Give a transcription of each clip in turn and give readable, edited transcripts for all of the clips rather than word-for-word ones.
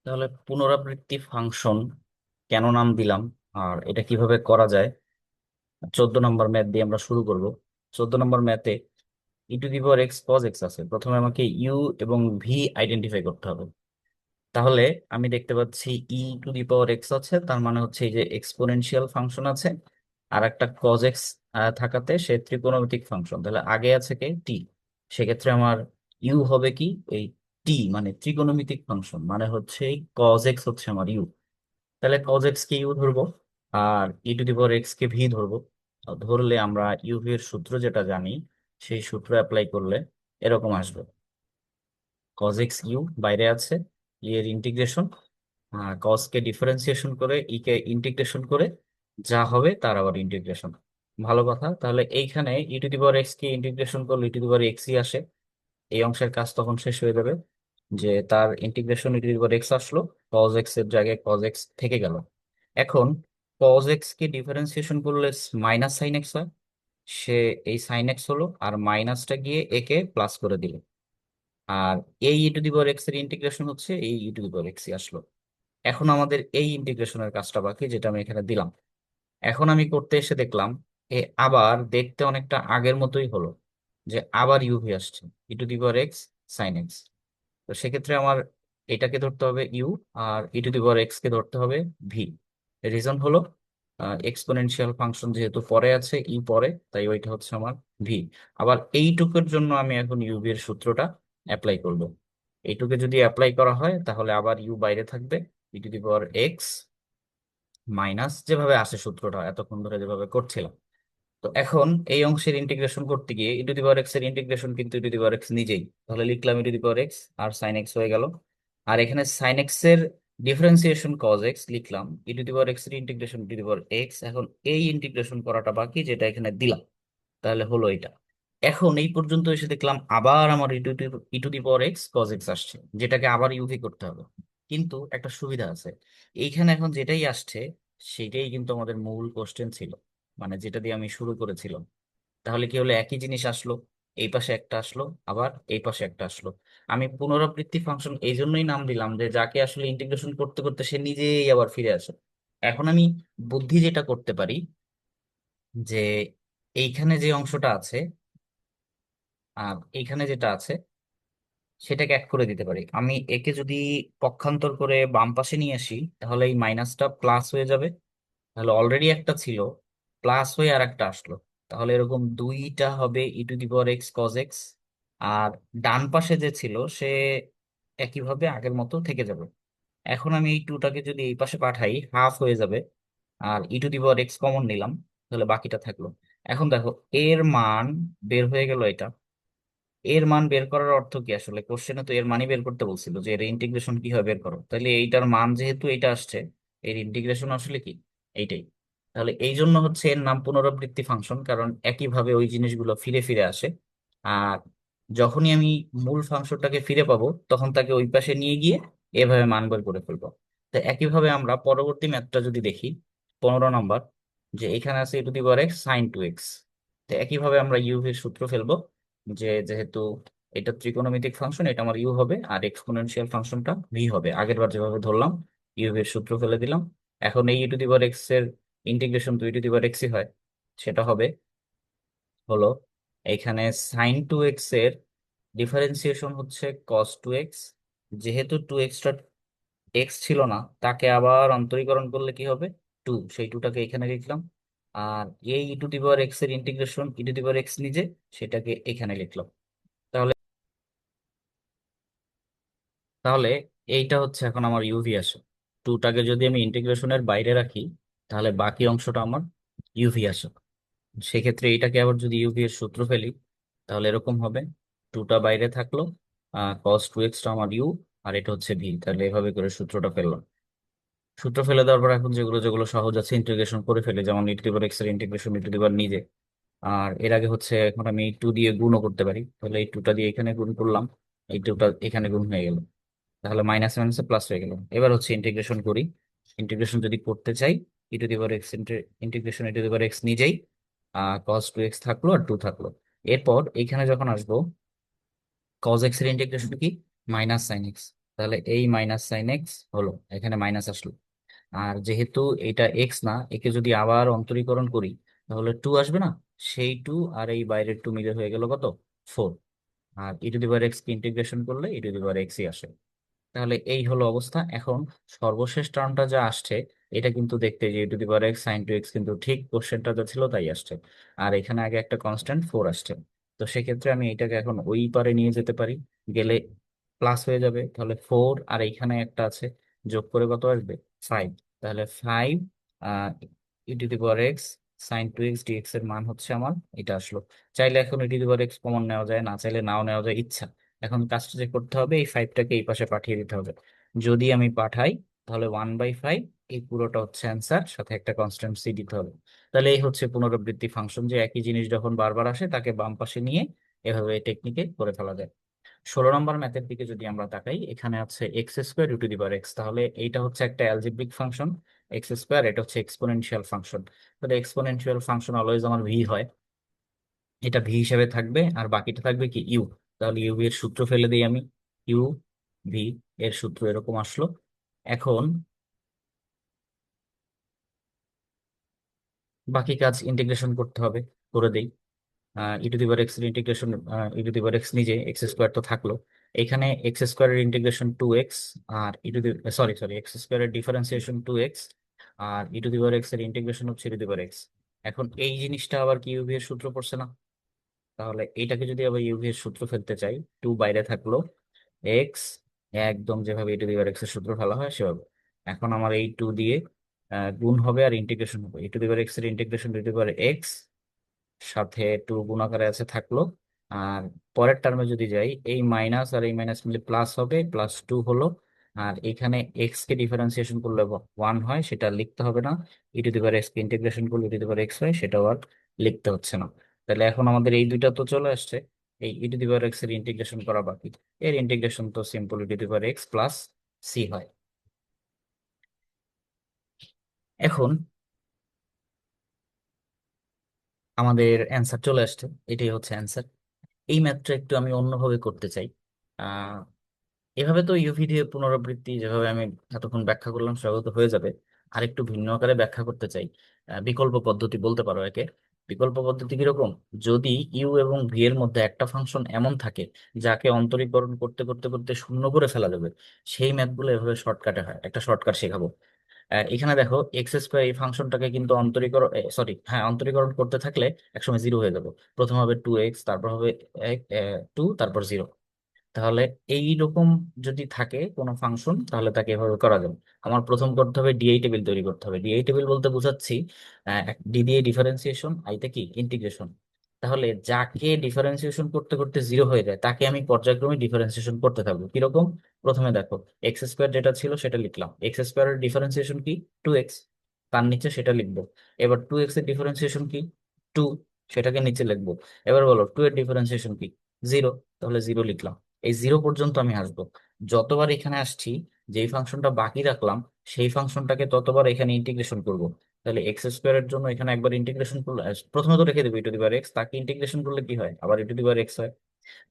তাহলে পুনরাবৃত্তি ফাংশন কেন নাম দিলাম আর এটা কিভাবে করা যায়, 14 নম্বর ম্যাথ দিয়ে আমরা শুরু করব। 14 নম্বর ম্যাথে e to the power x cos X আছে। প্রথমে আমাকে ইউ এবং ভি আইডেন্টিফাই করতে হবে। তাহলে আমি দেখতে পাচ্ছি e to the power x আছে, তার মানে হচ্ছে এই যে এক্সপোনেনশিয়াল ফাংশন আছে, আর একটা কজ এক্স থাকাতে সে ত্রিকোণমিতিক ফাংশন। তাহলে আগে আছে কে টি, সেক্ষেত্রে আমার ইউ হবে কি এই টি, মানে ত্রিকোণমিতিক ফাংশন, মানে হচ্ছে কজ এক্স হচ্ছে আমার ইউ। তাহলে কজ এক্স কে ইউ ধরবো আর e to the power x K V ধরবো। আর ধরলে আমরা ইউভি এর সূত্র যেটা জানি, সেই সূত্র অ্যাপ্লাই করলে এরকম আসবে। কজ এক্স ইউ বাইরে আছে, ই এর ইন্টিগ্রেশন, কস কে ডিফারেন্সিয়েশন করে ই কে ইন্টিগ্রেশন করে যা হবে তার আবার ইন্টিগ্রেশন। ভালো কথা, তাহলে এইখানে e to the power x কে ইন্টিগ্রেশন করলে e টু দি পাওয়ার এক্সই আসে। এই অংশের কাজ তখন শেষ হয়ে যাবে, যে তার integration e to the power x আসলো, কজ এক্স এর জায়গায় কজ এক্স থেকে গেল। এখন কজ এক্স কে ডিফারেন্সিয়েশন করলে মাইনাস সাইন এক্স হয়, সে এই সাইন এক্স হলো আর মাইনাসটা গিয়ে একে প্লাস করে দিল। আর এই e to the power x এর ইন্টিগ্রেশন হচ্ছে এই e টু দি পাওয়ার এক্সই আসলো। এখন আমাদের এই ইন্টিগ্রেশনের কাজটা বাকি, যেটা আমি এখানে দিলাম। এখন আমি করতে এসে দেখলাম আবার দেখতে অনেকটা আগের মতোই হলো, যে আবার ইউভি আসছে, e to the power x sine x. তো সেক্ষেত্রে আমার এটাকে ধরতে হবে ইউ, আর e to the power x কে ধরতে হবে ভি। রিজন হলো এক্সপোনেনশিয়াল ফাংশন যেহেতু পরে আছে, ই পরে, তাই ওইটা হচ্ছে আমার ভি। আবার এইটুকুর জন্য আমি এখন ইউভি এর সূত্রটা অ্যাপ্লাই করব। এইটুকে যদি অ্যাপ্লাই করা হয় তাহলে আবার ইউ বাইরে থাকবে, e to the power x minus যেভাবে আসে সূত্রটা এতক্ষণ ধরে যেভাবে করছিলাম। তো এখন এই অংশের ইন্টিগ্রেশন করতে গিয়ে e to the power x এর ইন্টিগ্রেশন কিন্তু e to the power x নিজেই, তাহলে লিখলাম e to the power x আর সাইন এক্স হয়ে গেল। আর এখানে সাইন এক্স এর ডিফারেন্সিয়েশন কজ এক্স লিখলাম, e to the power x এর integration e to the power x. এখন এই ইন্টিগ্রেশন করাটা বাকি, যেটা এখানে দিলাম। তাহলে হলো এটা। এখন এই পর্যন্ত এসে দেখলাম আবার আমার e to the power x cos X আসছে, যেটাকে আবার ইউভি করতে হবে। কিন্তু একটা সুবিধা আছে, এইখানে এখন যেটাই আসছে সেটাই কিন্তু আমাদের মূল কোশ্চেন ছিল, মানে যেটা দিয়ে আমি শুরু করেছিলাম। তাহলে কি হলো, একই জিনিস আসলো, এই পাশে একটা আসলো, আবার এই পাশে একটা আসলো। আমি পুনরাবৃত্তি ফাংশন এই জন্যই নাম দিলাম, যে যাকে আসলে ইন্টিগ্রেশন করতে করতে সে নিজেই আবার ফিরে আসে। এখন আমি বুদ্ধি যেটা করতে পারি, যে এইখানে যে অংশটা আছে আর এইখানে যেটা আছে সেটাকে এক করে দিতে পারি। আমি একে যদি পক্ষান্তর করে বাম পাশে নিয়ে আসি, তাহলে এই মাইনাসটা প্লাস হয়ে যাবে। তাহলে অলরেডি একটা ছিল, প্লাস হয়ে আর একটা আসলো। তাহলে এরকম দুইটা হবে e to the power x cos x. আর ডান পাশে যে ছিল সে একইভাবে আগের মতো থেকে যাবে। এখন আমি এই টুটাকে যদি এই পাশে পাঠাই, হাফ হয়ে যাবে। আর e to the power x common নিলাম, তাহলে বাকিটা থাকলো। এখন দেখো, এর মান বের হয়ে গেল এটা। এর মান বের করার অর্থ কি, আসলে কোশ্চেনে তো এর মানই বের করতে বলছিল, যে এর ইন্টিগ্রেশন কিভাবে বের করো। তাহলে এইটার মান যেহেতু এটা আসছে, এর ইন্টিগ্রেশন আসলে কি এইটাই। তাহলে এই জন্য হচ্ছে এর নাম পুনরাবৃত্তি ফাংশন, কারণ একইভাবে ওই জিনিসগুলো ফিরে ফিরে আসে। আর যখনই আমি মূল ফাংশনটাকে ফিরে পাবো, তখন তাকে ওই পাশে নিয়ে গিয়ে এভাবে মান বের করে ফেলবো। তো একইভাবে আমরা পরবর্তী ম্যাথটা যদি দেখি, 15 নম্বর, যে এখানে আছে e to the power x sine two X. তো একইভাবে আমরা ইউভির সূত্র ফেলবো, যে যেহেতু এটা ত্রিকোণমিতিক ফাংশন, এটা আমার ইউ হবে আর এক্সপোনেনশিয়াল ফাংশনটা ভি হবে। আগের বার যেভাবে ধরলাম, ইউ এর সূত্র ফেলে দিলাম। এখন এই e to the power x এর ইন্টিগ্রেশন তো e টু দি পাওয়ার এক্সই হয়, সেটা হবে হলো এখানে সাইন টু এক্স এর ডিফারেন্সিয়েশন হচ্ছে কস টু এক্স। যেহেতু টু এক্সটা এক্স ছিল না, তাকে আবার অন্তরীকরণ করলে কি হবে, টু, সেই টুটাকে এখানে লিখলাম। আর এই e to the power x এর integration e to the power x নিজে, সেটাকে এখানে লিখলাম। তাহলে তাহলে এইটা হচ্ছে এখন আমার ইউভি আসে। টুটাকে যদি আমি ইন্টিগ্রেশনের বাইরে রাখি, তাহলে বাকি অংশটা আমার ইউভি আসে। সেক্ষেত্রে এইটাকে আবার যদি ইউভি এর সূত্র ফেলি, তাহলে এরকম হবে, টুটা বাইরে থাকলো, কস টু এক্সটা আমার ইউ, আর এটা হচ্ছে ভি। তাহলে এভাবে করে সূত্রটা ফেললাম। সূত্র ফেলে দেওয়ার পর এখন যেগুলো যেগুলো সহজ আছে ইন্টিগ্রেশন করে ফেলে, যেমন e to the power x এর ইন্টিগ্রেশন e টু দি পাওয়ার নিজে। আর এর আগে হচ্ছে এখন আমি টু দিয়ে গুণও করতে পারি, তাহলে এই টুটা দিয়ে এখানে গুণ করলাম, এই টুটা এখানে গুণ হয়ে গেল। তাহলে মাইনাস মাইনাসে প্লাস হয়ে গেল। এবার হচ্ছে ইন্টিগ্রেশন করি। ইন্টিগ্রেশন যদি করতে চাই, e to the power x integration e to the power x নিজেই, কস টু এক্স থাকলো আর টু থাকলো। এরপর এইখানে যখন আসবো, কস এক্স এর ইন্টিগ্রেশন কি, মাইনাস সাইন এক্স। তাহলে এই মাইনাস সাইন এক্স হলো, এখানে মাইনাস আসলো। আর যেহেতু এটা এক্স না, একে যদি আবার অন্তরীকরণ করি তাহলে টু আসবে না? সেই টু আর এই বাইরের টু মিলে হয়ে গেল কত, 4। আর e to the power x কে ইন্টিগ্রেশন করলে ই টু দি পাওয়ার এক্সই আসে। তাহলে এই হলো অবস্থা। এখন সর্বশেষ টার্মটা যা আসছে, এটা কিন্তু দেখতে যে e to the power x sine two x কিন্তু ঠিক কোশ্চেনটা যা ছিল তাই আসছে। আর এখানে আগে একটা কনস্ট্যান্ট 4 আসছে। তো সেক্ষেত্রে আমি এটাকে এখন ওই পারে নিয়ে যেতে পারি, গেলে প্লাস হয়ে যাবে। তাহলে 4 আর এইখানে একটা আছে, যোগ করে কত আসবে, 5। তাহলে 5 e to the power x sine two x dx এর মান হচ্ছে আমার এটা আসলো। চাইলে এখন e to the power x common নেওয়া যায়, না চাইলে নাও নেওয়া যায়, ইচ্ছা। এখন কাজটা যে করতে হবে, এই 5টাকে এই পাশে পাঠিয়ে দিতে হবে। যদি আমি পাঠাই তাহলে 1/5, এই পুরোটা হচ্ছে অ্যান্সার, সাথে একটা কনস্ট্যান্ট সি দিতে হবে। তাহলে এই হচ্ছে পুনরাবৃত্তি ফাংশন, যে একই জিনিস যখন বারবার আসে তাকে বাম পাশে নিয়ে এভাবে টেকনিকে করে ফেলা যায়। 16 নম্বর ম্যাথের দিকে যদি আমরা তাকাই, এখানে আছে X square U to the power x. তাহলে এইটা হচ্ছে একটা অ্যালজেব্রিক ফাংশন এক্স স্কোয়ার, এটা হচ্ছে এক্সপোনেনশিয়াল ফাংশন। তাহলে এক্সপোনেনশিয়াল ফাংশন অলওয়েজ আমার ভি হয়, এটা ভি হিসেবে থাকবে, আর বাকিটা থাকবে কি, ইউ। তাহলে ইউ ভি এর সূত্র ফেলে দিই আমি, ইউ ভি এর সূত্র এরকম আসলো। এখন বাকি কাজ ইন্টিগ্রেশন করতে হবে, করে দেই। E to the power x এর integration, e to the power x নিজে এক্স স্কোয়ার তো থাকলো, এখানে এক্স স্কোয়ারের ইন্টিগ্রেশন 2x, আর e to the, sorry sorry, x স্কোয়ারের ডিফারেন্সিয়েশন 2x, আর e to the power x এর ইন্টিগ্রেশন হচ্ছে e to the power x. এখন এই জিনিসটা আবার কি ইউভি এর সূত্র পড়ছে না? তাহলে এইটাকে যদি আবার ইউভি এর সূত্র ফেলতে চাই, টু বাইরে থাকলো, এক্স একদম যেভাবে ই টু দি পাওয়ার এক্স এর সূত্র ফেলা হয় সেভাবে। এখন আমার এই টু দিয়ে গুণ হবে আর ইন্টিগ্রেশন হবে, e to the power x এর integration e to the power x, সাথে টু গুণ আকারে আছে থাকলো। আর পরের টার্মে যদি যাই, এই মাইনাস আর এই মাইনাস মিলে প্লাস হবে, +2 হলো। আর এখানে এক্স কে ডিফারেন্সিয়েশন করলে 1 হয়, সেটা লিখতে হবে না। E to the power x কে ইন্টিগ্রেশন করলে e to the power x হয়, সেটাও আর লিখতে হচ্ছে না। তাহলে এখন আমাদের এই দুইটা তো চলে আসছে, এই E to the power x এর ইন্টিগ্রেশন করা বাকি। এর ইন্টিগ্রেশন তো simple, E to the power X plus C হয়। এখন আমাদের অ্যান্সার চলে আসছে, এটাই হচ্ছে অ্যান্সার। এই ম্যাথটা একটু আমি অন্যভাবে করতে চাই। আহ এভাবে তো ইউভি দিয়ে পুনরাবৃত্তি যেভাবে আমি এতক্ষণ ব্যাখ্যা করলাম সেভাবে তো হয়ে যাবে। আরেকটু ভিন্ন আকারে ব্যাখ্যা করতে চাই, বিকল্প পদ্ধতি বলতে পারো একে। বিকল্প পদ্ধতি কিরকম, যদি ইউ এবং ভি এর মধ্যে একটা ফাংশন এমন থাকে যাকে অন্তরীকরণ করতে করতে করতে শূন্য করে ফেলা যাবে, সেই ম্যাথগুলো এভাবে শর্টকাটে হয়। একটা শর্টকাট শেখাবো। এখানে দেখো এক্স স্কোয়ার এই ফাংশনটাকে কিন্তু অন্তরীকরণ, সরি হ্যাঁ, অন্তরীকরণ করতে থাকলে একসময় জিরো হয়ে যাবে। প্রথম হবে 2x, তারপর হবে 2, তারপর 0। তাহলে এই রকম যদি থাকে কোনো ফাংশন, তাহলে তাকে এভাবে করা যাবে। আমার প্রথম করতে হবে ডিআই টেবিল তৈরি করতে হবে। ডিআই টেবিল বলতে বোঝাচ্ছি ডি দিয়ে ডিফারেন্সিয়েশন, আইতে কি ইন্টিগ্রেশন। তাহলে যাকে ডিফারেন্সিয়েশন করতে করতে জিরো হয়ে যায় তাকে আমি পর্যায়ক্রমে ডিফারেন্সিয়েশন করতে থাকবো। কিরকম, প্রথমে দেখো এক্স স্কোয়ার যেটা ছিল সেটা লিখলাম, এক্স স্কোয়ারের ডিফারেন্সিয়েশন কি, 2x, তার নিচে সেটা লিখবো। এবার 2x এর ডিফারেন্সিয়েশন কি, 2, সেটাকে নিচে লিখবো। এবার বলো 2 এর ডিফারেন্সিয়েশন কি, 0, তাহলে 0 লিখলাম। এই 0 পর্যন্ত আমি আসবো। যতবার এখানে আসছি, যেই ফাংশনটা বাকি রাখলাম সেই ফাংশনটাকে ততবার এখানে ইন্টিগ্রেশন করব। তাহলে এক্স স্কোয়ারের জন্য এখানে একবার ইন্টিগ্রেশন করলে, প্রথমে তো রেখে দেবো ই টু দি পাওয়ার এক্স, তাকে ইন্টিগ্রেশন করলে কি হয়, আবার ই টু দি পাওয়ার এক্স হয়।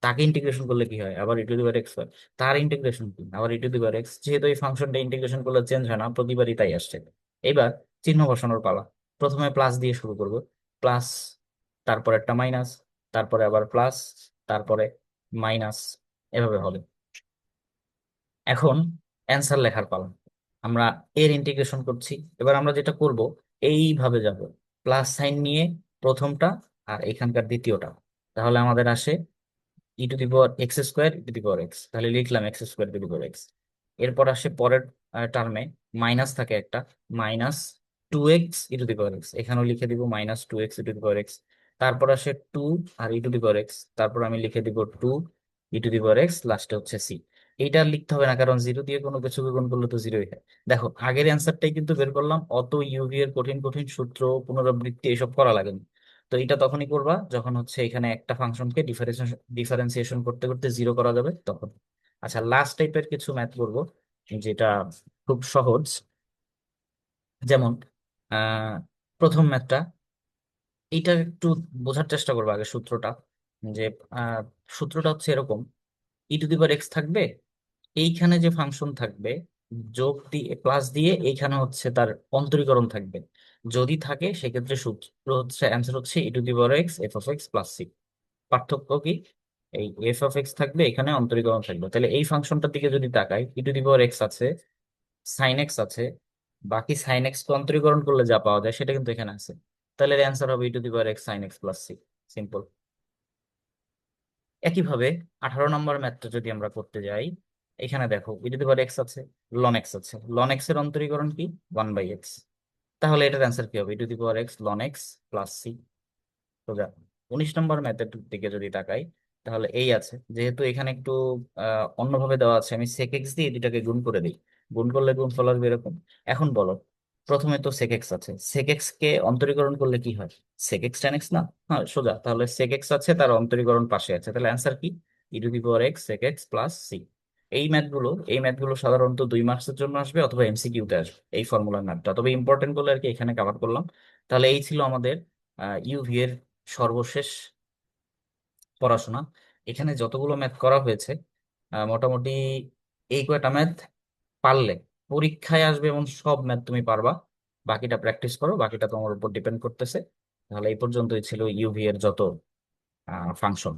তাকে ইন্টিগ্রেশন করলে কি হয়, আবার ই টু দি পাওয়ার এক্স হয়। তার ইন্টিগ্রেশন কি, আবার ই টু দি পাওয়ার এক্স। যেহেতু এই ফাংশনটা ইন্টিগ্রেশন করলে চেঞ্জ হয় না, প্রতিবারই তাই আসছে। এবার চিহ্ন বসানোর পালা। প্রথমে প্লাস দিয়ে শুরু করব, প্লাস, তারপর একটা মাইনাস, তারপরে আবার প্লাস, তারপরে মাইনাস, এভাবে হবে। এখন অ্যান্সার লেখার পালা। আমরা এর ইন্টিগ্রেশন করছি। এবার আমরা যেটা করব, এইভাবে যাব, প্লাস সাইন নিয়ে প্রথমটা আর এখানকার দ্বিতীয়টা। তাহলে আমাদের আসে e to the power x square e to the power x, তাহলে লিখলাম x square to the power x. এরপর আসে পরের টার্মে মাইনাস থাকে একটা, -2x E to the power x, এখানেও লিখে দিব -2x E to the power x. তারপর আসে 2 আর e to the power x, তারপর আমি লিখে দিব 2 ই টু দি পাওয়ার এক্স, লাস্টে হচ্ছে সি। এইটা আর লিখতে হবে না, কারণ জিরো দিয়ে কোনো কিছুকে গুণ করলে তো জিরোই হয়। দেখো আগের অ্যান্সারটাই কিন্তু বের করলাম, অত ইউভি এর কঠিন কঠিন সূত্র পুনরাবৃত্তি এসব করা লাগেনি। তো এটা তখনই করবা যখন হচ্ছে এখানে একটা ফাংশনকে ডিফারেন্সিয়েশন করতে করতে জিরো করা যাবে তখন। আচ্ছা, লাস্ট টাইপের কিছু ম্যাথ করব, যেটা খুব সহজ। যেমন আহ প্রথম ম্যাথটা, এইটা একটু বোঝার চেষ্টা করবো আগে সূত্রটা। যে আহ, সূত্রটা হচ্ছে এরকম, ই টু দি পাওয়ার এক্স থাকবে, এইখানে যে ফাংশন থাকবে, যোগ দিয়ে প্লাস দিয়ে এইখানে হচ্ছে তার অন্তরীকরণ থাকবে। যদি থাকে সেক্ষেত্রে সূত্র হচ্ছে, অ্যান্সার হচ্ছে e to the power x f of x plus c. পার্থক্য কি? এই এফ অফ এক্স থাকবে, এখানে অন্তরীকরণ থাকবে। তাহলে এই ফাংশনটার দিকে যদি তাকাই, ই টু দি পাওয়ার এক্স আছে, সাইন এক্স আছে, বাকি সাইন এক্স কে অন্তরীকরণ করলে যা পাওয়া যায় সেটা কিন্তু এখানে আছে। তাহলে এর অ্যান্সার হবে e to the power x sine x plus c. Simple. একইভাবে 18 নম্বর ম্যাথটা যদি আমরা করতে যাই, এখানে দেখো e to the power x আছে, লন এক্স আছে, লন এক্স এর অন্তরীকরণ কি? 1/x। তাহলে এটার অ্যান্সার কি হবে? E to the power x ln x plus c. সোজা। 19 নম্বর ম্যাথের দিকে যদি তাকাই, তাহলে এই আছে, যেহেতু এখানে একটু অন্যভাবে দেওয়া আছে, আমি সেক এক্স দিয়ে এটাকে গুণ করে দিই। গুণ করলে গুণফল আসবে এরকম। এখন বলো, প্রথমে তো সেক এক্স আছে, সেক এক্স কে অন্তরীকরণ করলে কি হয়? সেক এক্স টেন এক্স না? হ্যাঁ সোজা। তাহলে সেক এক্স আছে, তার অন্তরীকরণ পাশে আছে, তাহলে অ্যান্সার কি? E to the power x sec x plus c. এই ম্যাথগুলো সাধারণত 2 মার্কসের জন্য আসবে অথবা এমসিকিউতে আসবে, এই ফর্মুলার ম্যাথটা, তবে ইম্পর্টেন্ট গুলো আর কি এখানে কভার করলাম। তাহলে এই ছিল আমাদের ইউভি এর সর্বশেষ পড়াশোনা। এখানে যতগুলো ম্যাথ করা হয়েছে, মোটামুটি এই কয়টা ম্যাথ পারলে পরীক্ষায় আসবে এমন সব ম্যাথ তুমি পারবা। বাকিটা প্র্যাকটিস করো, বাকিটা তোমার উপর ডিপেন্ড করতেছে। তাহলে এই পর্যন্তই ছিল ইউভি এর যত ফাংশন।